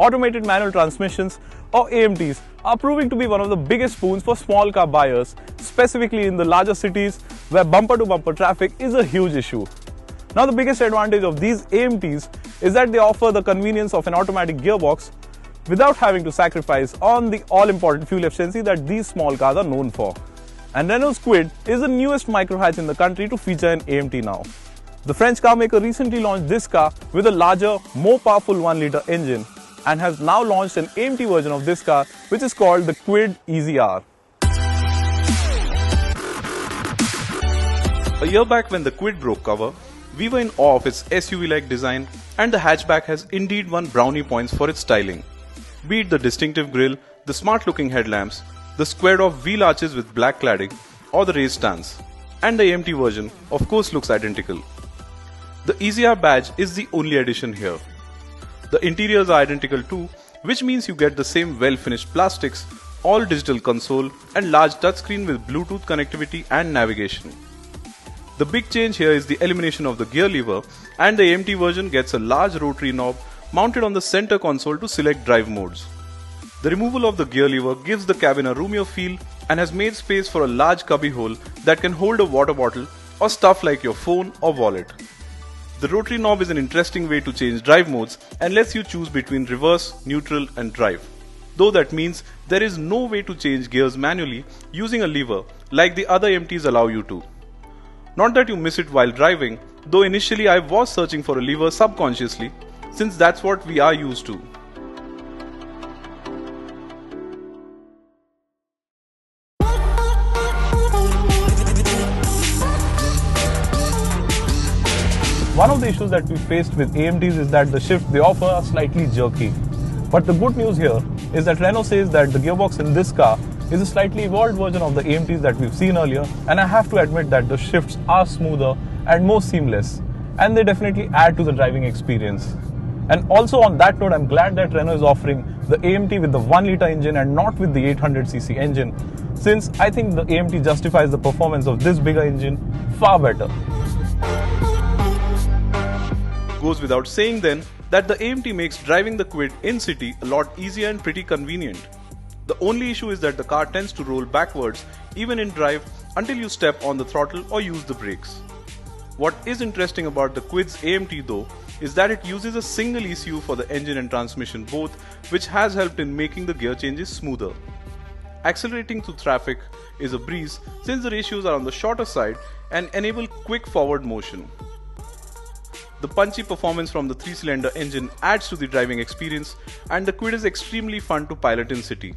automated manual transmissions or AMTs are proving to be one of the biggest boons for small car buyers, specifically in the larger cities where bumper-to-bumper traffic is a huge issue. Now the biggest advantage of these AMTs is that they offer the convenience of an automatic gearbox without having to sacrifice on the all-important fuel efficiency that these small cars are known for. And Renault's Kwid is the newest microhatch in the country to feature an AMT now. The French car maker recently launched this car with a larger, more powerful 1-litre engine and has now launched an AMT version of this car which is called the Kwid EZ-R. A year back when the Kwid broke cover, we were in awe of its SUV-like design, and the hatchback has indeed won brownie points for its styling. Be it the distinctive grille, the smart-looking headlamps, the squared-off wheel arches with black cladding, or the raised stance. And the AMT version, of course, looks identical. The EZ-R badge is the only addition here. The interiors are identical too, which means you get the same well-finished plastics, all-digital console, and large touchscreen with Bluetooth connectivity and navigation. The big change here is the elimination of the gear lever, and the AMT version gets a large rotary knob mounted on the center console to select drive modes. The removal of the gear lever gives the cabin a roomier feel and has made space for a large cubby hole that can hold a water bottle or stuff like your phone or wallet. The rotary knob is an interesting way to change drive modes and lets you choose between reverse, neutral and drive. Though that means there is no way to change gears manually using a lever like the other AMTs allow you to. Not that you miss it while driving, though initially I was searching for a lever subconsciously, since that's what we are used to. One of the issues that we faced with AMTs is that the shifts they offer are slightly jerky. But the good news here is that Renault says that the gearbox in this car is a slightly evolved version of the AMTs that we've seen earlier, and I have to admit that the shifts are smoother and more seamless, and they definitely add to the driving experience. And also on that note, I'm glad that Renault is offering the AMT with the 1-litre engine and not with the 800cc engine, since I think the AMT justifies the performance of this bigger engine far better. Goes without saying then that the AMT makes driving the Kwid in city a lot easier and pretty convenient. The only issue is that the car tends to roll backwards even in drive until you step on the throttle or use the brakes. What is interesting about the Kwid's AMT though is that it uses a single ECU for the engine and transmission both, which has helped in making the gear changes smoother. Accelerating through traffic is a breeze since the ratios are on the shorter side and enable quick forward motion. The punchy performance from the 3-cylinder engine adds to the driving experience, and the Kwid is extremely fun to pilot in city.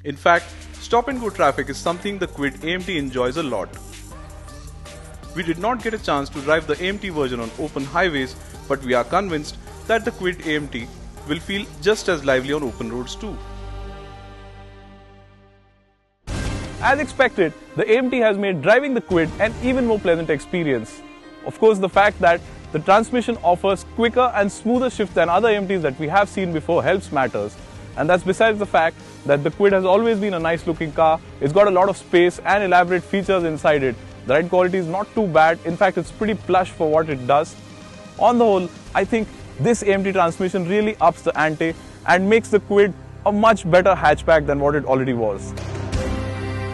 In fact, stop-and-go traffic is something the Kwid AMT enjoys a lot. We did not get a chance to drive the AMT version on open highways, but we are convinced that the Kwid AMT will feel just as lively on open roads too. As expected, the AMT has made driving the Kwid an even more pleasant experience. Of course, the fact that the transmission offers quicker and smoother shifts than other AMTs that we have seen before helps matters. And that's besides the fact that the Kwid has always been a nice looking car. It's got a lot of space and elaborate features inside it. The ride quality is not too bad. In fact, it's pretty plush for what it does. On the whole, I think this AMT transmission really ups the ante and makes the Kwid a much better hatchback than what it already was.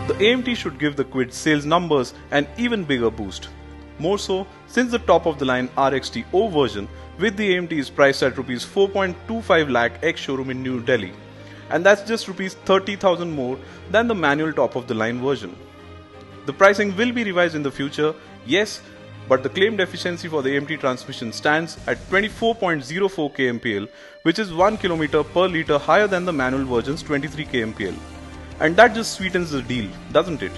The AMT should give the Kwid sales numbers an even bigger boost. More so since the top-of-the-line RXT-O version with the AMT is priced at Rs 4.25 lakh ex-showroom in New Delhi, and that's just Rs 30,000 more than the manual top-of-the-line version. The pricing will be revised in the future, yes, but the claimed efficiency for the AMT transmission stands at 24.04 kmpl, which is 1 km per litre higher than the manual version's 23 kmpl. And that just sweetens the deal, doesn't it?